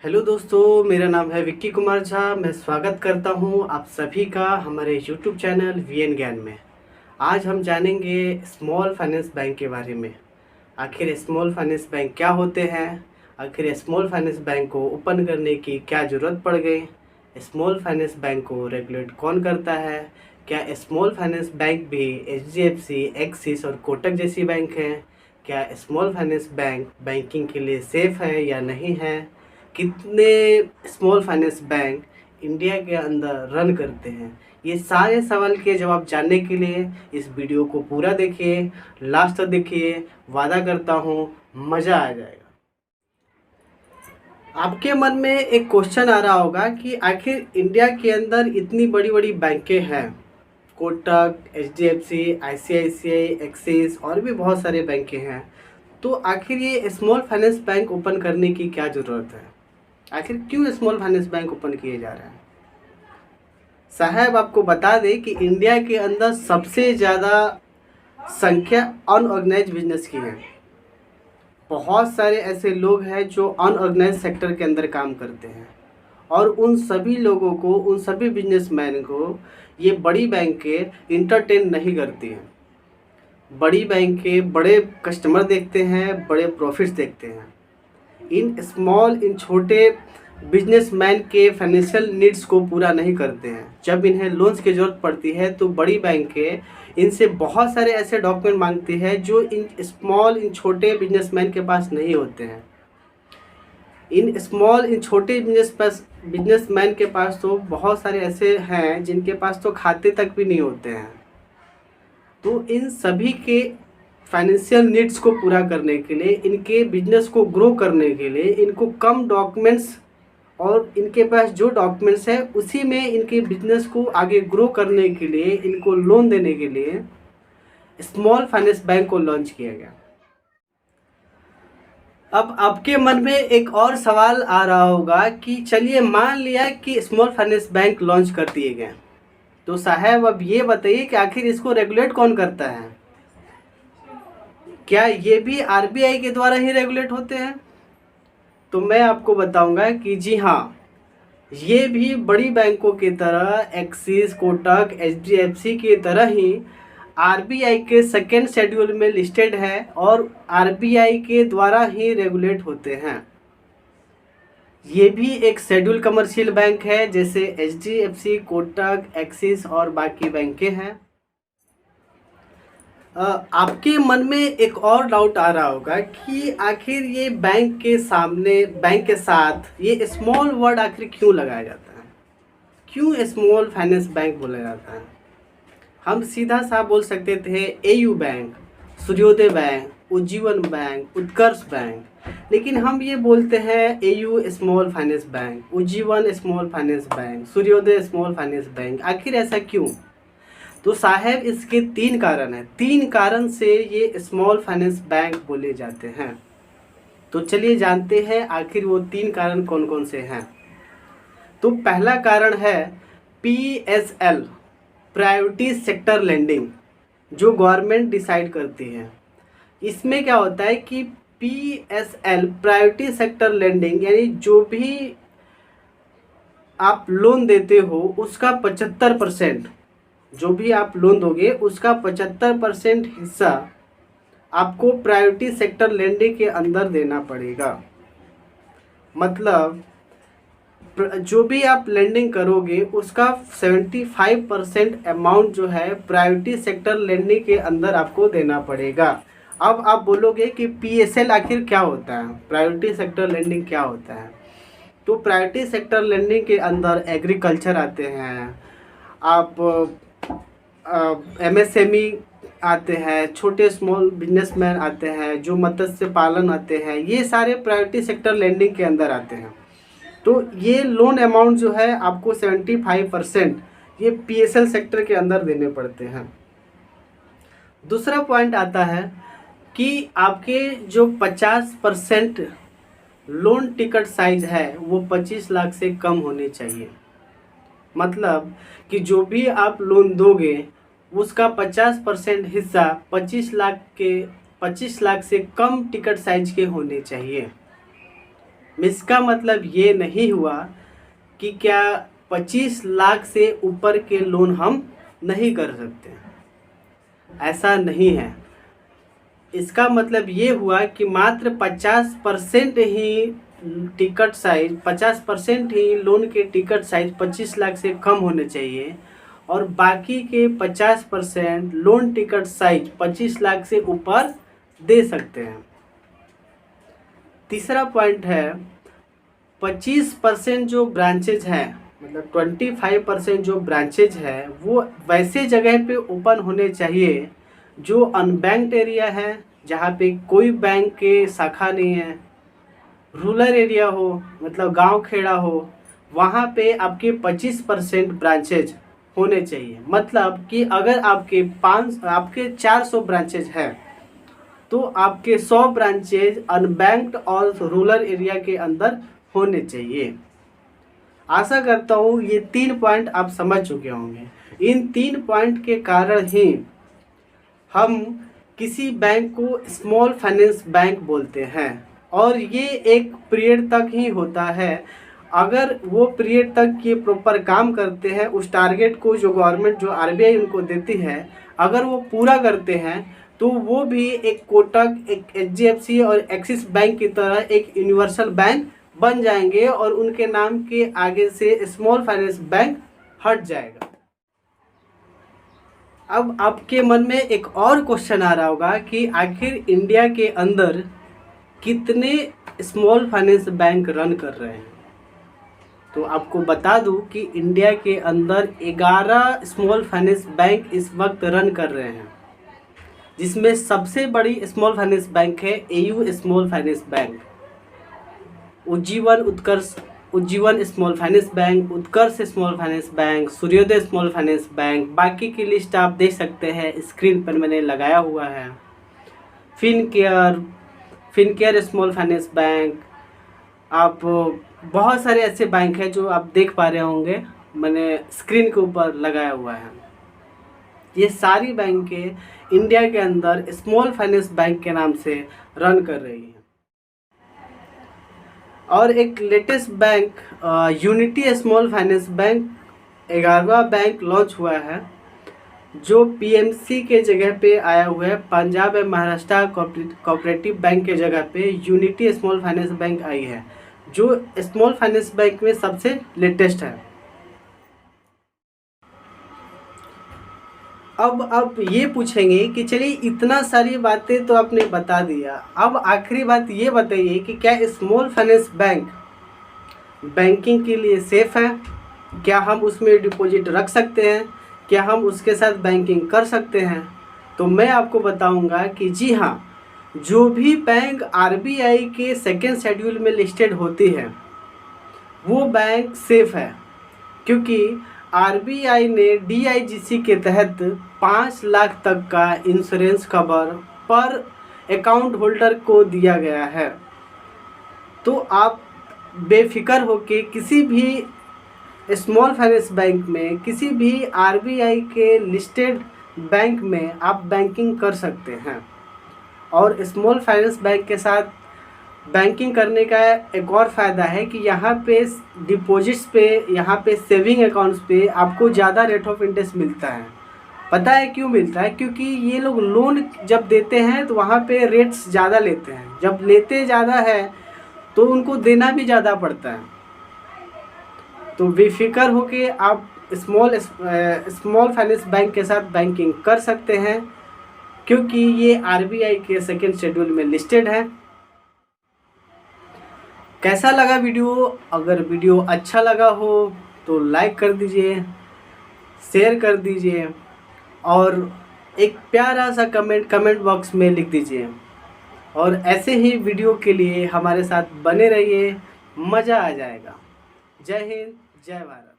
Hello दोस्तों, मेरा नाम है विक्की कुमार झा। मैं स्वागत करता हूं आप सभी का हमारे यूट्यूब चैनल वीएन ज्ञान में। आज हम जानेंगे स्मॉल फाइनेंस बैंक के बारे में। आखिर स्मॉल फाइनेंस बैंक क्या होते हैं, आखिर स्मॉल फाइनेंस बैंक को ओपन करने की क्या ज़रूरत पड़ गई, स्मॉल फाइनेंस बैंक को रेगुलेट कौन करता है, क्या स्मॉल फाइनेंस बैंक भी एचडीएफसी, एक्सिस और कोटक जैसी बैंक हैं, क्या स्मॉल फाइनेंस बैंक बैंकिंग के लिए सेफ़ है या नहीं है, कितने स्मॉल फाइनेंस बैंक इंडिया के अंदर रन करते हैं। ये सारे सवाल के जवाब जानने के लिए इस वीडियो को पूरा देखिए, लास्ट तक देखिए। वादा करता हूँ मज़ा आ जाएगा। आपके मन में एक क्वेश्चन आ रहा होगा कि आखिर इंडिया के अंदर इतनी बड़ी बड़ी बैंकें हैं, कोटक, एचडीएफसी, आईसीआईसीआई, एक्सिस और भी बहुत सारे बैंकें हैं, तो आखिर ये स्मॉल फाइनेंस बैंक ओपन करने की क्या ज़रूरत है, आखिर क्यों स्मॉल फाइनेंस बैंक ओपन किए जा रहे हैं। साहब आपको बता दें कि इंडिया के अंदर सबसे ज़्यादा संख्या अनऑर्गेनाइज बिजनेस की है। बहुत सारे ऐसे लोग हैं जो अनऑर्गेनाइज सेक्टर के अंदर काम करते हैं, और उन सभी लोगों को, उन सभी बिजनेसमैन को ये बड़ी बैंकें इंटरटेन नहीं करती हैं। बड़ी बैंकें बड़े कस्टमर देखते हैं, बड़े प्रॉफिट्स देखते हैं। इन छोटे बिजनेसमैन के फाइनेंशियल नीड्स को पूरा नहीं करते हैं। जब इन्हें लोन्स की ज़रूरत पड़ती है तो बड़ी बैंकें इनसे बहुत सारे ऐसे डॉक्यूमेंट मांगती है जो इन छोटे बिजनेसमैन के पास नहीं होते हैं। इन छोटे बिजनेसमैन के पास तो बहुत सारे ऐसे हैं जिनके पास तो खाते तक भी नहीं होते हैं। तो इन सभी के फाइनेंशियल नीड्स को पूरा करने के लिए, इनके बिजनेस को ग्रो करने के लिए इनको कम डॉक्यूमेंट्स, और इनके पास जो डॉक्यूमेंट्स है उसी में इनके बिजनेस को आगे ग्रो करने के लिए, इनको लोन देने के लिए स्मॉल फाइनेंस बैंक को लॉन्च किया गया। अब आपके मन में एक और सवाल आ रहा होगा कि चलिए मान लिया कि स्मॉल फाइनेंस बैंक लॉन्च कर दिए गए, तो साहब अब ये बताइए कि आखिर इसको रेगुलेट कौन करता है। क्या ये भी आरबीआई के द्वारा ही रेगुलेट होते हैं? तो मैं आपको बताऊंगा कि जी हाँ, ये भी बड़ी बैंकों की तरह, एक्सिस, कोटक, एचडीएफसी की तरह ही आरबीआई के सेकेंड शेड्यूल में लिस्टेड है और आरबीआई के द्वारा ही रेगुलेट होते हैं। ये भी एक शेड्यूल कमर्शियल बैंक है, जैसे एचडीएफसी, कोटक, एक्सिस और बाकी बैंकें हैं। आपके मन में एक और डाउट आ रहा होगा कि आखिर ये बैंक के साथ ये स्मॉल वर्ड आखिर क्यों लगाया जाता है, क्यों स्मॉल फाइनेंस बैंक बोला जाता है। हम सीधा सा बोल सकते थे एयू बैंक, सूर्योदय बैंक, उज्जीवन बैंक, उत्कर्ष बैंक, लेकिन हम ये बोलते हैं AU small finance bank, Ujjivan small finance bank, Suryoday small finance bank. आखिर ऐसा क्यों? तो साहब इसके 3 कारण हैं। 3 कारण से ये स्मॉल फाइनेंस बैंक बोले जाते हैं। तो चलिए जानते हैं आखिर वो 3 कारण कौन कौन से हैं। तो पहला कारण है पीएसएल, प्रायोरिटी सेक्टर लेंडिंग, जो गवर्नमेंट डिसाइड करती है। इसमें क्या होता है कि पीएसएल, प्रायोरिटी सेक्टर लेंडिंग, यानी जो भी आप लोन देते हो उसका 75%, जो भी आप लोन दोगे उसका 75% हिस्सा आपको प्रायोरिटी सेक्टर लेंडिंग के अंदर देना पड़ेगा। मतलब जो भी आप लेंडिंग करोगे उसका 75% अमाउंट जो है प्रायोरिटी सेक्टर लेंडिंग के अंदर आपको देना पड़ेगा। अब आप बोलोगे कि पीएसएल आखिर क्या होता है, प्रायोरिटी सेक्टर लेंडिंग क्या होता है। तो प्रायोरिटी सेक्टर लेंडिंग के अंदर एग्रीकल्चर आते हैं, आप एमएसएमई आते हैं, छोटे स्मॉल बिजनेसमैन आते हैं, जो मत्स्य पालन आते हैं, ये सारे प्रायोरिटी सेक्टर लेंडिंग के अंदर आते हैं। तो ये लोन अमाउंट जो है आपको 75% ये पीएसएल सेक्टर के अंदर देने पड़ते हैं। दूसरा पॉइंट आता है कि आपके जो 50% लोन टिकट साइज है वो 25 लाख से कम होने चाहिए। मतलब कि जो भी आप लोन दोगे उसका 50% हिस्सा 25 लाख से कम टिकट साइज के होने चाहिए। इसका मतलब ये नहीं हुआ कि क्या 25 लाख से ऊपर के लोन हम नहीं कर सकते, ऐसा नहीं है। इसका मतलब ये हुआ कि मात्र 50% ही टिकट साइज, 50% ही लोन के टिकट साइज 25 लाख से कम होने चाहिए और बाकी के 50% लोन टिकट साइज 25 लाख से ऊपर दे सकते हैं। तीसरा पॉइंट है 25% जो ब्रांचेज हैं, मतलब 25% जो ब्रांचेज है वो वैसे जगह पे ओपन होने चाहिए जो अनबैंक्ड एरिया है, जहाँ पे कोई बैंक के शाखा नहीं है, रूरल एरिया हो, मतलब गांव खेड़ा हो, वहाँ पे आपके 25% ब्रांचेज होने चाहिए। मतलब कि अगर आपके 400 ब्रांचेज हैं तो आपके 100 ब्रांचेज अनबैंक्ड और रूरल एरिया के अंदर होने चाहिए। आशा करता हूँ ये 3 पॉइंट आप समझ चुके होंगे। इन 3 पॉइंट के कारण ही हम किसी बैंक को स्मॉल फाइनेंस बैंक बोलते हैं और ये एक पीरियड तक ही होता है। अगर वो पीरियड तक ये प्रॉपर काम करते हैं, उस टारगेट को जो गवर्नमेंट, जो आरबीआई उनको देती है, अगर वो पूरा करते हैं तो वो भी एक कोटक, एक एचडीएफसी और एक्सिस बैंक की तरह एक यूनिवर्सल बैंक बन जाएंगे और उनके नाम के आगे से स्मॉल फाइनेंस बैंक हट जाएगा। अब आपके मन में एक और क्वेश्चन आ रहा होगा कि आखिर इंडिया के अंदर कितने स्मॉल फाइनेंस बैंक रन कर रहे हैं। तो आपको बता दूं कि इंडिया के अंदर 11 स्मॉल फाइनेंस बैंक इस वक्त रन कर रहे हैं, जिसमें सबसे बड़ी स्मॉल फाइनेंस बैंक है AU small finance bank, Ujjivan small finance bank, Utkarsh small finance bank, Suryoday small finance bank. बाकी की लिस्ट आप देख सकते हैं, स्क्रीन पर मैंने लगाया हुआ है। फिनकेयर स्मॉल फाइनेंस बैंक, आप बहुत सारे ऐसे बैंक हैं जो आप देख पा रहे होंगे, मैंने स्क्रीन के ऊपर लगाया हुआ है। ये सारी बैंकें इंडिया के अंदर स्मॉल फाइनेंस बैंक के नाम से रन कर रही हैं। और एक latest bank unity small finance bank 11वां बैंक लॉन्च हुआ है, जो पीएमसी के जगह पे आया हुआ है। Punjab and Maharashtra cooperative bank के जगह पे यूनिटी स्मॉल फाइनेंस बैंक आई है, जो स्मॉल फाइनेंस बैंक में सबसे लेटेस्ट है। अब आप ये पूछेंगे कि चलिए इतना सारी बातें तो आपने बता दिया, अब आखिरी बात ये बताइए कि क्या स्मॉल फाइनेंस बैंक बैंकिंग के लिए सेफ है? क्या हम उसमें डिपॉजिट रख सकते हैं? क्या हम उसके साथ बैंकिंग कर सकते हैं? तो मैं आपको बताऊंगा कि जी हाँ, जो भी बैंक आरबीआई के सेकेंड शेड्यूल में लिस्टेड होती है वो बैंक सेफ है, क्योंकि आरबीआई ने डीआईजीसी के तहत 5 लाख तक का इंश्योरेंस कवर पर अकाउंट होल्डर को दिया गया है। तो आप बेफिक्र होकर किसी भी स्मॉल फाइनेंस बैंक में, किसी भी आरबीआई के लिस्टेड बैंक में आप बैंकिंग कर सकते हैं। और स्मॉल फाइनेंस बैंक के साथ बैंकिंग करने का एक और फ़ायदा है कि यहाँ पे डिपॉजिट्स पे, यहाँ पे सेविंग अकाउंट्स पे आपको ज़्यादा रेट ऑफ इंटरेस्ट मिलता है। पता है क्यों मिलता है? क्योंकि ये लोग लोन जब देते हैं तो वहाँ पे रेट्स ज़्यादा लेते हैं। जब लेते ज़्यादा है तो उनको देना भी ज़्यादा पड़ता है। तो बेफिक्र होके आप स्मॉल फाइनेंस बैंक के साथ बैंकिंग कर सकते हैं, क्योंकि ये आरबीआई के सेकेंड शेड्यूल में लिस्टेड है। कैसा लगा वीडियो? अगर वीडियो अच्छा लगा हो तो लाइक कर दीजिए, शेयर कर दीजिए और एक प्यारा सा कमेंट बॉक्स में लिख दीजिए। और ऐसे ही वीडियो के लिए हमारे साथ बने रहिए, मज़ा आ जाएगा। जय हिंद, जय भारत।